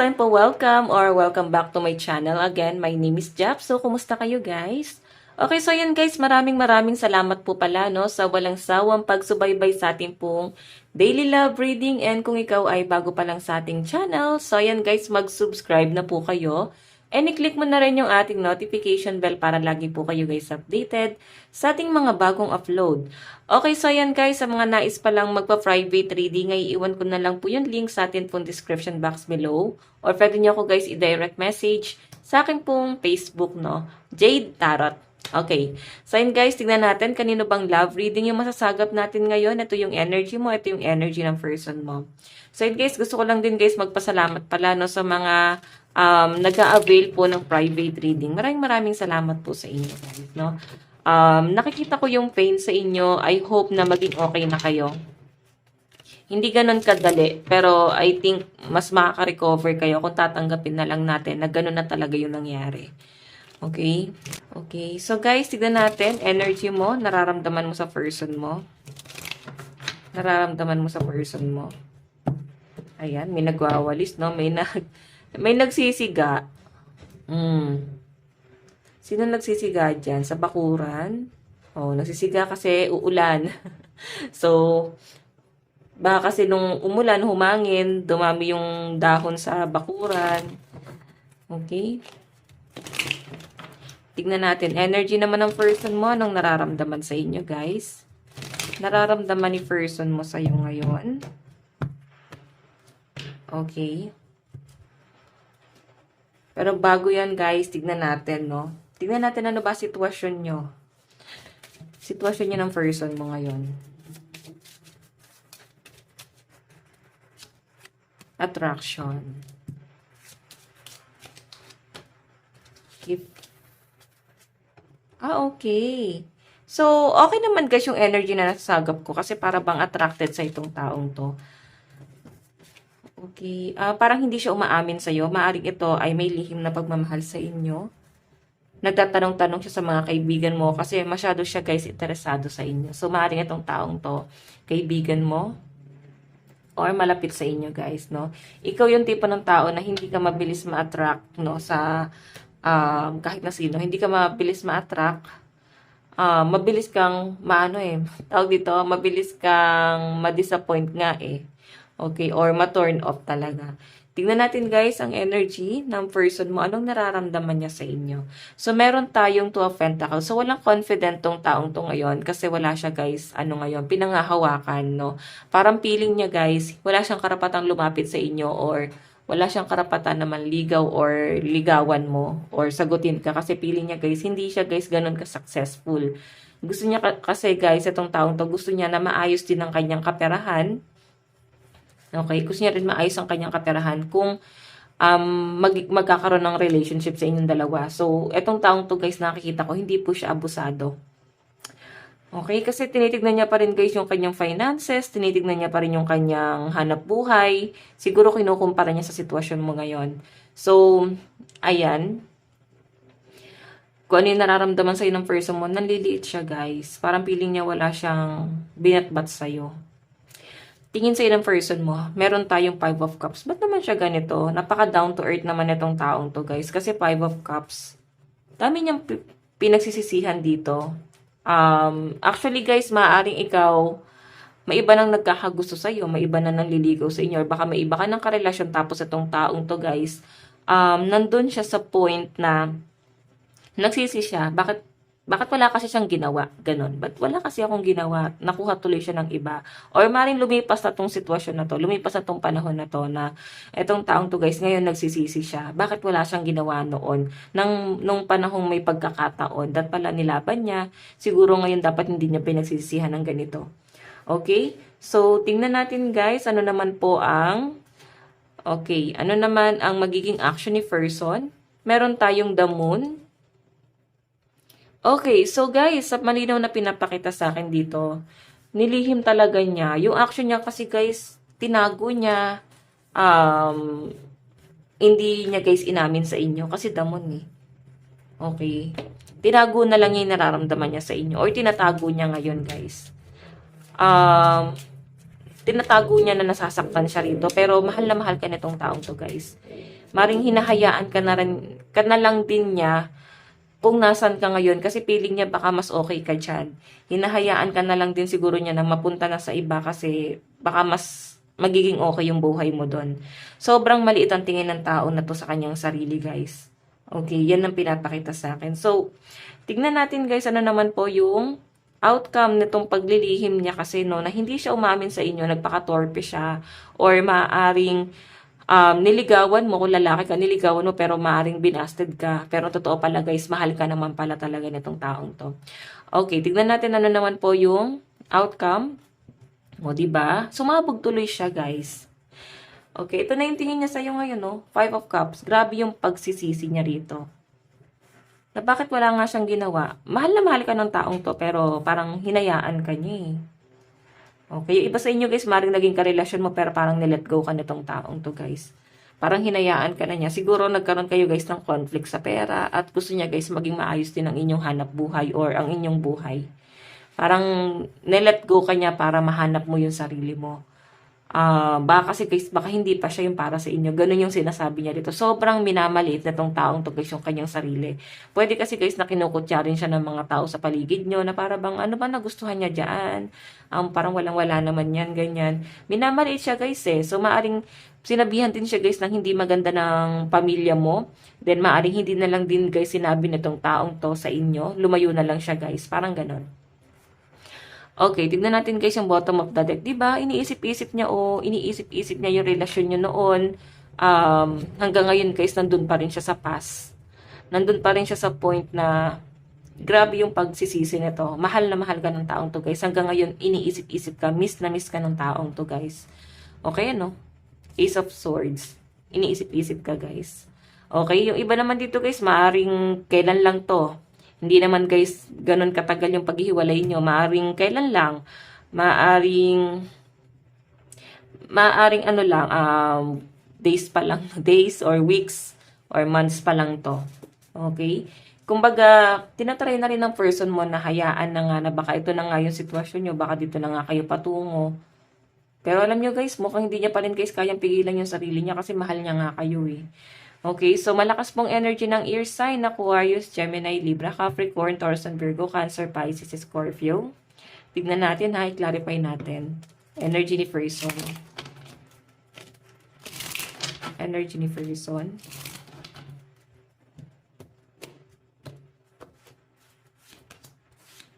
So yun po, welcome back to my channel. Again, my name is Jap. So, kumusta kayo guys? Okay, so yun guys, maraming salamat po pala no, sa walang sawang pagsubaybay sa ating pong daily love reading. And kung ikaw ay bago pa lang sa ating channel, so yan guys, mag-subscribe na po kayo. And i-click mo na rin yung ating notification bell para lagi po kayo guys updated sa ating mga bagong upload. Okay, so yan guys, sa mga nais pa lang magpa-private reading, ay iwan ko na lang po yung link sa atin pong description box below. Or pwede nyo ako guys i-direct message sa akin pong Facebook, no? Jade Tarot. Okay. So yun guys, tignan natin kanino bang love reading yung masasagap natin ngayon. Ito yung energy mo, ito yung energy ng person mo. So yun guys, gusto ko lang din guys magpasalamat pala no sa mga nag-a-avail po ng private reading. Maraming salamat po sa inyo guys, no? Nakikita ko yung pain sa inyo. I hope na maging okay na kayo. Hindi ganun kadali, pero I think mas makaka-recover kayo kung tatanggapin na lang natin na ganun na talaga yung nangyari. Okay? Okay. So guys, tignan natin. Energy mo, nararamdaman mo sa person mo. Nararamdaman mo sa person mo. Ayan, may nagwawalis, no? May nagsisiga. Sino nagsisiga dyan? Sa bakuran? Oh, nagsisiga kasi uulan. So, baka kasi nung umulan, humangin, dumami yung dahon sa bakuran. Okay? Tignan natin. Energy naman ng person mo. Anong nararamdaman sa inyo, guys? Nararamdaman ni person mo sa'yo ngayon. Okay. Pero bago yan, guys, tignan natin, no? Tignan natin ano ba sitwasyon nyo. Sitwasyon nyo ng person mo ngayon. Attraction. Okay. So, okay naman guys yung energy na nasasagap ko kasi para bang attracted sa itong taong to. Okay. Parang hindi siya umaamin sa'yo. Maaring ito ay may lihim na pagmamahal sa inyo. Nagtatanong-tanong siya sa mga kaibigan mo kasi masyado siya guys interesado sa inyo. So, maaring itong taong to, kaibigan mo or malapit sa inyo guys, no? Ikaw yung tipo ng tao na hindi ka mabilis ma-attract, no, sa kahit na sino. Hindi ka mabilis ma-attract. Mabilis kang tawag dito, mabilis kang ma-disappoint nga eh. Okay, or ma-turn off talaga. Tingnan natin guys ang energy ng person mo. Anong nararamdaman niya sa inyo? So, meron tayong Two of Pentacles. So, walang confident tong taong to ngayon kasi wala siya guys, ngayon, pinangahawakan, no? Parang feeling niya guys, wala siyang karapatang lumapit sa inyo or wala siyang karapatan na manligaw or ligawan mo or sagutin ka kasi feeling niya guys, hindi siya guys ganun ka-successful. Gusto niya kasi guys, itong taong to, gusto niya na maayos din ang kanyang kaperahan. Okay, gusto niya rin maayos ang kanyang kaperahan kung magkakaroon ng relationship sa inyong dalawa. So, etong taong to guys, nakikita ko, hindi po siya abusado. Okay, kasi tinitignan niya pa rin guys yung kanyang finances, tinitignan niya pa rin yung kanyang hanap buhay. Siguro kinukumpara niya sa sitwasyon mo ngayon. So, ayan. Kung ano yung nararamdaman sa'yo ng person mo, nanliliit siya guys. Parang feeling niya wala siyang binatbat sa'yo. Tingin sa'yo ng person mo, meron tayong 5 of Cups. Ba't naman siya ganito? Napaka down to earth naman itong taong to guys. Kasi 5 of Cups, dami niyang pinagsisisihan dito. Actually guys, maaaring ikaw, may iba nang nagkakagusto sa'yo, may iba na nanliligaw sa inyo, or baka may iba ka ng karelasyon tapos itong taong to guys, nandun siya sa point na nagsisi siya. Bakit wala kasi siyang ginawa? Ganon. Ba't wala kasi akong ginawa? Nakuha tuloy siya ng iba. Or maring lumipas na tong sitwasyon na to, lumipas na tong panahon na to na etong taong to guys, ngayon nagsisisi siya. Bakit wala siyang ginawa noon? Nung panahong may pagkakataon, dat pala nilaban niya. Siguro ngayon dapat hindi niya pinagsisisihan ng ganito. Okay? So, tingnan natin guys, ano naman ang magiging action ni person? Meron tayong the moon. Okay, so guys, sa malinaw na pinapakita sa akin dito, nilihim talaga niya. Yung action niya kasi guys, tinago niya, hindi niya guys inamin sa inyo kasi damon eh. Okay. Tinago na lang yung nararamdaman niya sa inyo or tinatago niya ngayon guys. tinatago niya na nasasaktan siya rito. Pero mahal na mahal ka nitong taong to, guys. Maring hinahayaan ka na lang din niya kung nasan ka ngayon kasi feeling niya baka mas okay ka dyan. Hinahayaan ka na lang din siguro niya na mapunta na sa iba kasi baka mas magiging okay yung buhay mo doon. Sobrang maliit ang tingin ng tao na to sa kanyang sarili, guys. Okay, yan ang pinapakita sa akin. So, tignan natin, guys, ano naman po yung outcome nitong paglilihim niya kasi no, na hindi siya umamin sa inyo, nagpaka-torpe siya, or maaring niligawan mo, kung lalaki ka, niligawan mo pero maaring binasted ka. Pero totoo pala, guys, mahal ka naman pala talaga nitong taong to. Okay, tignan natin ano naman po yung outcome. O, diba? Sumabog tuloy siya, guys. Okay, ito na yung tingin niya sa'yo ngayon, no? Five of Cups. Grabe yung pagsisisi niya rito. Na bakit wala nga siyang ginawa? Mahal na mahal ka ng taong to, pero parang hinayaan ka niya eh. Okay, yung iba sa inyo, guys, maring naging karelasyon mo, pero parang nilet go ka nitong taong to, guys. Parang hinayaan ka na niya. Siguro nagkaroon kayo, guys, ng conflict sa pera, at gusto niya, guys, maging maayos din ang inyong hanap buhay or ang inyong buhay. Parang nilet go ka niya para mahanap mo yung sarili mo. Baka kasi guys, baka hindi pa siya yung para sa inyo. Ganun yung sinasabi niya dito. Sobrang minamaliit na tong taong to, guys, yung kanyang sarili. Pwede kasi, guys, na kinukutya rin siya ng mga tao sa paligid nyo na para bang ano ba nagustuhan niya dyan. Parang walang-wala naman yan, ganyan. Minamaliit siya, guys, eh. So, maaring sinabihan din siya, guys, ng hindi maganda ng pamilya mo. Then, maaring hindi na lang din, guys, sinabi nitong taong to sa inyo. Lumayo na lang siya, guys. Parang ganun. Okay, tignan natin, guys, yung bottom of the deck. Diba? Iniisip-isip niya iniisip-isip niya yung relasyon niyo noon. Hanggang ngayon, guys, nandun pa rin siya sa past. Nandun pa rin siya sa point na grabe yung pagsisisi nito. Mahal na mahal ka ng taong to, guys. Hanggang ngayon, iniisip-isip ka. Miss na miss ka ng taong to, guys. Okay, ano? Ace of Swords. Iniisip-isip ka, guys. Okay, yung iba naman dito, guys, maaring kailan lang to. Hindi naman, guys, ganun katagal yung paghihiwalay nyo. Maaring kailan lang. Maaring ano lang, days pa lang. Days or weeks or months pa lang to. Okay? Kumbaga, tinatry na rin ng person mo na hayaan na nga na baka ito na nga yung sitwasyon nyo. Baka dito na nga kayo patungo. Pero alam nyo, guys, mukhang hindi niya pa rin, guys, kayang pigilan yung sarili niya kasi mahal niya nga kayo eh. Okay, so malakas pong energy ng ear sign, Aquarius, Gemini, Libra, Capricorn, Taurus, and Virgo, Cancer, Pisces, Scorpio. Tignan natin ha, i-clarify natin. Energy ni person. Energy ni person.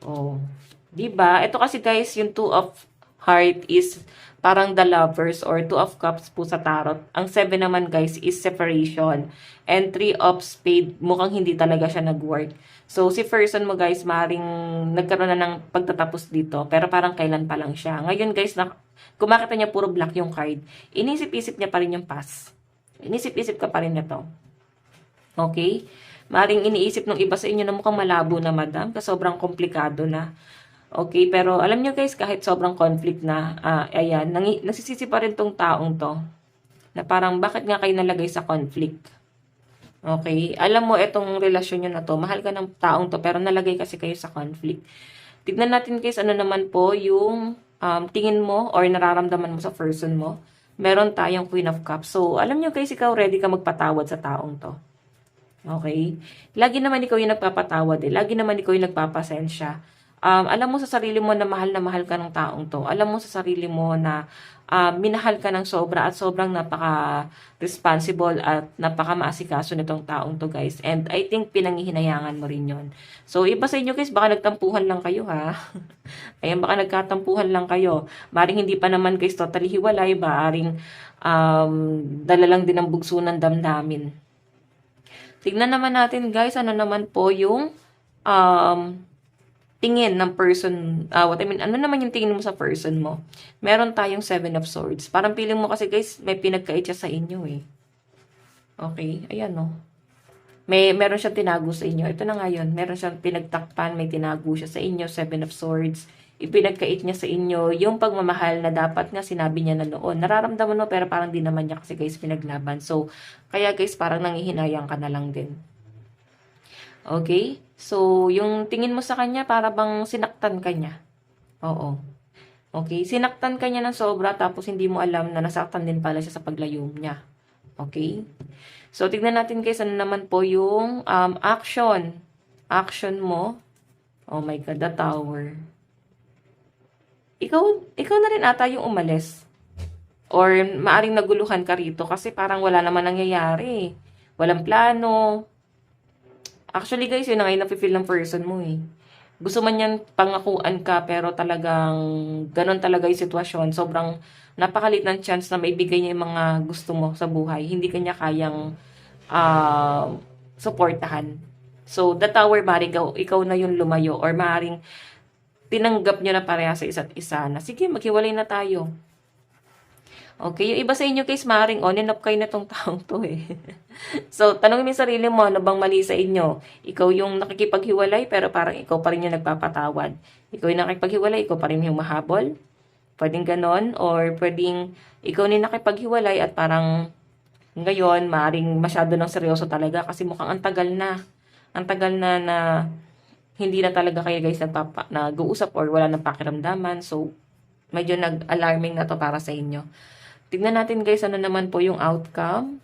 Oh, diba? Ito kasi, guys, yung Two of Heart is parang the lovers or Two of Cups po sa tarot. Ang 7 naman, guys, is separation. And 3 of Spade, mukhang hindi talaga siya nag-work. So, si person mo, guys, maring nagkaroon na ng pagtatapos dito. Pero parang kailan pa lang siya. Ngayon, guys, kung makita niya puro black yung card, inisip-isip niya pa rin yung past. Inisip-isip ka pa rin na to. Okay? Maring iniisip ng iba sa inyo na mukhang malabo na, madam, kasi sobrang komplikado na. Okay, pero alam nyo, guys, kahit sobrang conflict na, ayan, nasisisi pa rin tong taong to. Na parang, bakit nga kayo nalagay sa conflict? Okay, alam mo, itong relasyon nyo na to, mahal ka ng taong to, pero nalagay kasi kayo sa conflict. Tignan natin, guys, ano naman po yung tingin mo or nararamdaman mo sa person mo. Meron tayong Queen of Cups. So, alam nyo, guys, ikaw ready ka magpatawad sa taong to. Okay? Lagi naman ikaw yung nagpapatawad eh. Lagi naman ikaw yung nagpapasensya. Alam mo sa sarili mo na mahal ka ng taong to. Alam mo sa sarili mo na minahal ka ng sobra at sobrang napaka-responsible at napaka-maasikaso nitong taong to, guys. And I think pinangihinayangan mo rin yon. So, iba sa inyo, guys, baka nagtampuhan lang kayo, ha? Ayan, baka nagkatampuhan lang kayo. Maring hindi pa naman, guys, totally hiwalay. Maring dala lang din ang bugso ng damdamin. Tignan naman natin, guys, ano naman po yung tingin ng person, ano naman yung tingin mo sa person mo? Meron tayong 7 of Swords. Parang feeling mo kasi, guys, may pinagkait siya sa inyo eh. Okay, ayan no. Meron siyang tinago sa inyo. Ito na nga yun. Meron siyang pinagtakpan, may tinago siya sa inyo, 7 of Swords. Ipinagkait niya sa inyo yung pagmamahal na dapat nga sinabi niya na noon. Nararamdaman mo pero parang di naman niya kasi, guys, pinaglaban. So, kaya, guys, parang nangihinayang ka na lang din. Okay? So, yung tingin mo sa kanya, para bang sinaktan ka niya. Oo. Okay? Sinaktan ka niya ng sobra tapos hindi mo alam na nasaktan din pala siya sa paglayo niya. Okay? So, tignan natin guys, ano naman po yung action. Action mo. Oh my God, the tower. Ikaw na rin ata yung umalis. Or maaring naguluhan ka rito kasi parang wala naman nangyayari. Walang plano. Actually guys, yun na ngayon nafe-feel ng person mo eh. Gusto man yan pangakuan ka pero talagang ganon talaga yung sitwasyon. Sobrang napakalit ng chance na maibigay niya yung mga gusto mo sa buhay. Hindi kanya kayang suportahan. So, the tower, maaaring ikaw na yung lumayo or maaaring tinanggap nyo na pareha sa isa't isa na sige, maghiwalay na tayo. Okay, yung iba sa inyo guys, maaaring on and off kayo na tong taong to eh. So, tanongin mo yung sarili mo, ano bang mali sa inyo? Ikaw yung nakikipaghiwalay, pero parang ikaw pa rin yung nagpapatawad. Ikaw yung nakikipaghiwalay, ikaw pa rin yung mahabol. Pwedeng ganon, or pwedeng ikaw yung nakipaghiwalay at parang ngayon, maaaring masyado ng seryoso talaga kasi mukhang ang tagal na. Ang tagal na hindi na talaga kayo guys nag-uusap or wala nang pakiramdaman. So, medyo nag-alarming na to para sa inyo. Tignan natin guys, ano naman po yung outcome.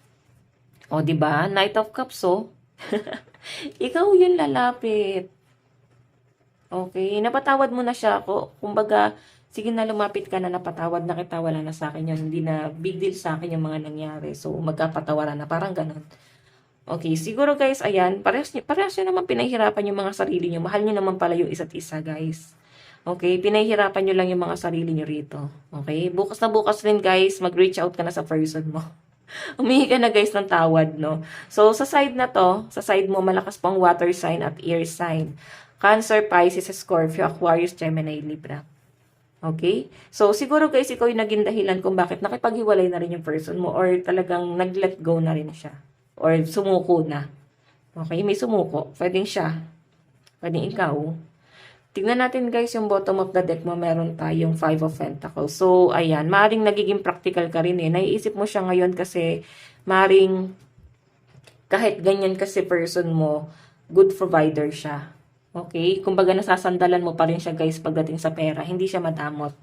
O, di ba? Knight of Cups, oh. Ikaw yung lalapit. Okay, napatawad mo na siya ako. Kumbaga, sige na lumapit ka na, napatawad na kita, wala na sa akin yun. Hindi na big deal sa akin yung mga nangyari. So, magkapatawaran na, parang ganun. Okay, siguro guys, ayan, parehas nyo naman pinahirapan yung mga sarili nyo. Mahal nyo naman pala yung isa't isa, guys. Okay, pinahihirapan nyo lang yung mga sarili nyo rito. Okay, bukas na bukas rin guys, mag-reach out ka na sa person mo. Humingi ka na guys ng tawad, no? So, sa side na to, sa side mo, malakas pang water sign at air sign. Cancer, Pisces, Scorpio, Aquarius, Gemini, Libra. Okay? So, siguro guys, ikaw yung naging dahilan kung bakit nakipaghiwalay na rin yung person mo or talagang nag-let go na rin siya. Or sumuko na. Okay, may sumuko. Pwedeng siya. Pwedeng ikaw. Tingnan natin guys yung bottom of the deck mo, meron tayong 5 of Pentacles. So, ayan, maring nagiging practical ka rin eh. Naiisip mo siya ngayon kasi maring kahit ganyan kasi person mo, good provider siya. Okay? Kumbaga nasasandalan mo pa rin siya guys pagdating sa pera. Hindi siya madamot.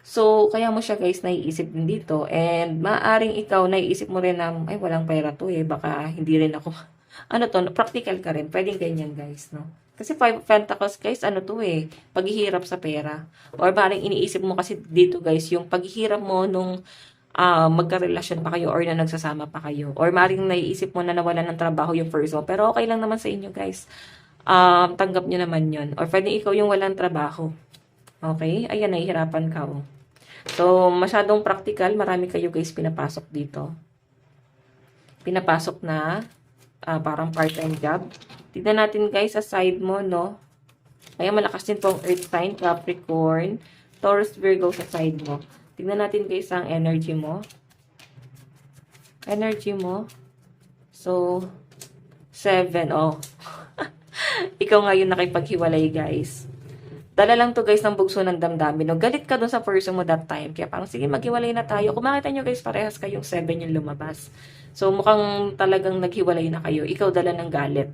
So, kaya mo siya guys naiisip din dito. And maaring ikaw naiisip mo rin na, ay walang pera to eh. Baka hindi rin ako. Ano to, practical ka rin. Pwedeng ganyan guys, no? Kasi 5 of Pentacles, guys, ano to eh, paghihirap sa pera. Or parang iniisip mo kasi dito, guys, yung paghihirap mo nung magka-relasyon pa kayo or na nagsasama pa kayo. Or maring naiisip mo na nawalan ng trabaho yung first mo. Pero okay lang naman sa inyo, guys. Tanggap nyo naman yun. Or pwede ikaw yung walang trabaho. Okay? Ayan, nahihirapan ka, oh. So, masyadong practical. Marami kayo, guys, pinapasok dito. Pinapasok na parang part-time job. Tignan natin guys sa side mo, no? Kaya malakas din pong Earth sign, Capricorn, Taurus, Virgo sa side mo. Tignan natin guys ang energy mo. Energy mo. So, 7, oh. Ikaw ngayon nakipaghiwalay guys. Dala lang to guys ng bugso ng damdamin. No? Galit ka dun sa person mo that time. Kaya parang sige maghiwalay na tayo. Kung makita nyo guys parehas kayong 7 yung lumabas. So mukhang talagang naghiwalay na kayo. Ikaw dala ng galit.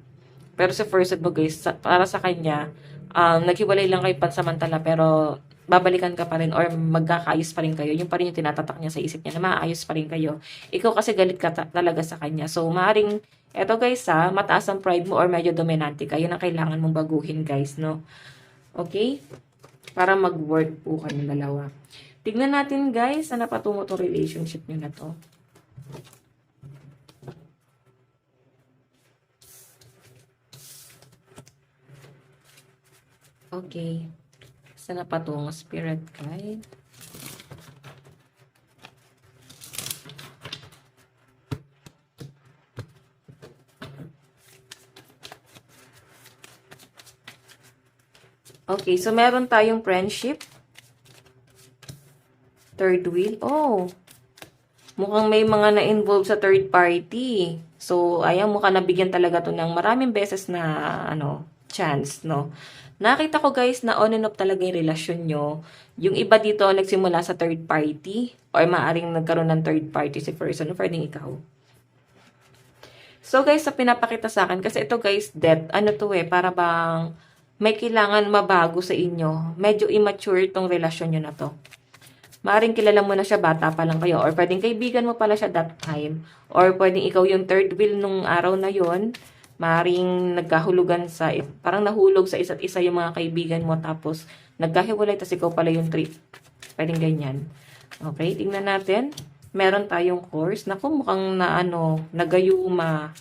Pero sa first mo guys, para sa kanya, naghiwalay lang kayo pansamantala pero babalikan ka pa rin or magkakaayos pa rin kayo. Yung pa rin yung tinatatak niya sa isip niya na maayos pa rin kayo. Ikaw kasi galit ka talaga sa kanya. So maaring, eto guys mataas ang pride mo or medyo dominante ka. Yun ang kailangan mong baguhin guys, no? Okay? Para mag-work po kayong dalawa. Tignan natin guys, sana patungo to relationship nyo na to. Okay. Sana patungo spirit guide. Okay, so meron tayong friendship. Third wheel. Oh. Mukhang may mga na-involve sa third party. So, ayan, mukhang nabigyan talaga to ng maraming beses na, chance, no? Nakita ko guys na on and off talaga yung relasyon nyo. Yung iba dito nagsimula sa third party or maaring nagkaroon ng third party si person o pwedeng ikaw. So guys, sa pinapakita sa akin, kasi ito guys, death, ano to eh, para bang may kailangan mabago sa inyo. Medyo immature itong relasyon nyo na to. Maaring kilala mo na siya, bata pa lang kayo. Or pwedeng kaibigan mo pala siya that time. Or pwedeng ikaw yung third wheel nung araw na yon. Maaring nagkahulugan sa, parang nahulog sa isa't isa yung mga kaibigan mo. Tapos nagkahiwalay, tapos ikaw pala yung trip. Pwedeng ganyan. Okay, tingnan natin. Meron tayong course. Naku, mukhang na nagayuma.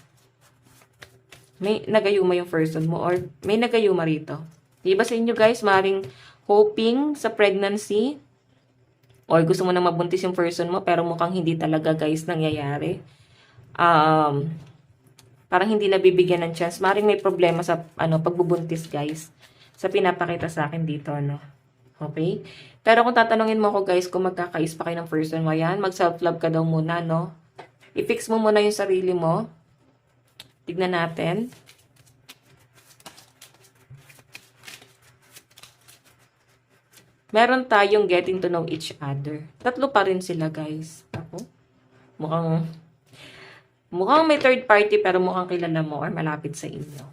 May nagayuma yung person mo or may nagayuma rito. Diba sa inyo guys, maring hoping sa pregnancy or gusto mo na mabuntis yung person mo pero mukhang hindi talaga guys nangyayari. Parang hindi nabibigyan ng chance. Maring may problema sa pagbubuntis guys. Sa pinapakita sa akin dito, Okay? Pero kung tatanungin mo ako guys, kung magkakais pa kayo ng person mo, yan, mag-self-love ka daw muna, I-fix mo muna yung sarili mo. Tignan natin. Meron tayong getting to know each other. Tatlo pa rin sila guys. Ako, mukhang may third party pero mukhang kilala mo or malapit sa inyo.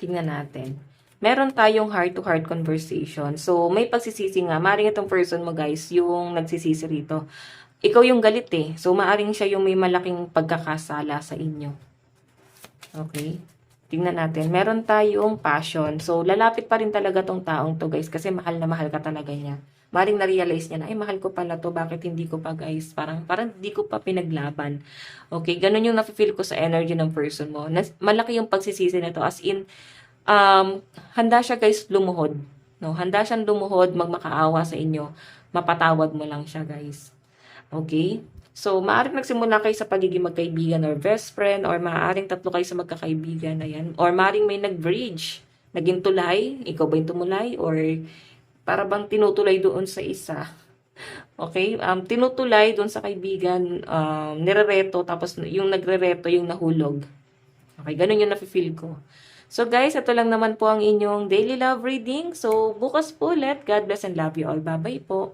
Tingnan natin. Meron tayong heart-to-heart conversation. So, may pagsisisi nga. Maaring itong person mo, guys, yung nagsisisi rito. Ikaw yung galit eh. So, maaring siya yung may malaking pagkakasala sa inyo. Okay? Tingnan natin. Meron tayong passion. So, lalapit pa rin talaga tong taong to, guys, kasi mahal na mahal ka talaga niya. Maaring na-realize niya na, ay, mahal ko pala to. Bakit hindi ko pa, guys? Parang hindi ko pa pinaglaban. Okay? Ganun yung nafe-feel ko sa energy ng person mo. Malaki yung pagsisisi nito. As in, handa siya guys lumuhod. Handa siyang lumuhod, magmakaawa sa inyo. Mapatawad mo lang siya guys. Okay? So, maaaring nagsimula kayo sa pagiging magkaibigan or best friend or maaaring tatlo kayo sa magkakaibigan. Ayan. Or maaaring may nag-bridge. Naging tulay. Ikaw ba yung tumulay? Or para bang tinutulay doon sa isa. Okay? Tinutulay doon sa kaibigan. Nirereto. Tapos yung nagrereto yung nahulog. Okay? Ganun yung nafe-feel ko. So guys, ito lang naman po ang inyong daily love reading. So bukas po ulit. God bless and love you all. Bye-bye po.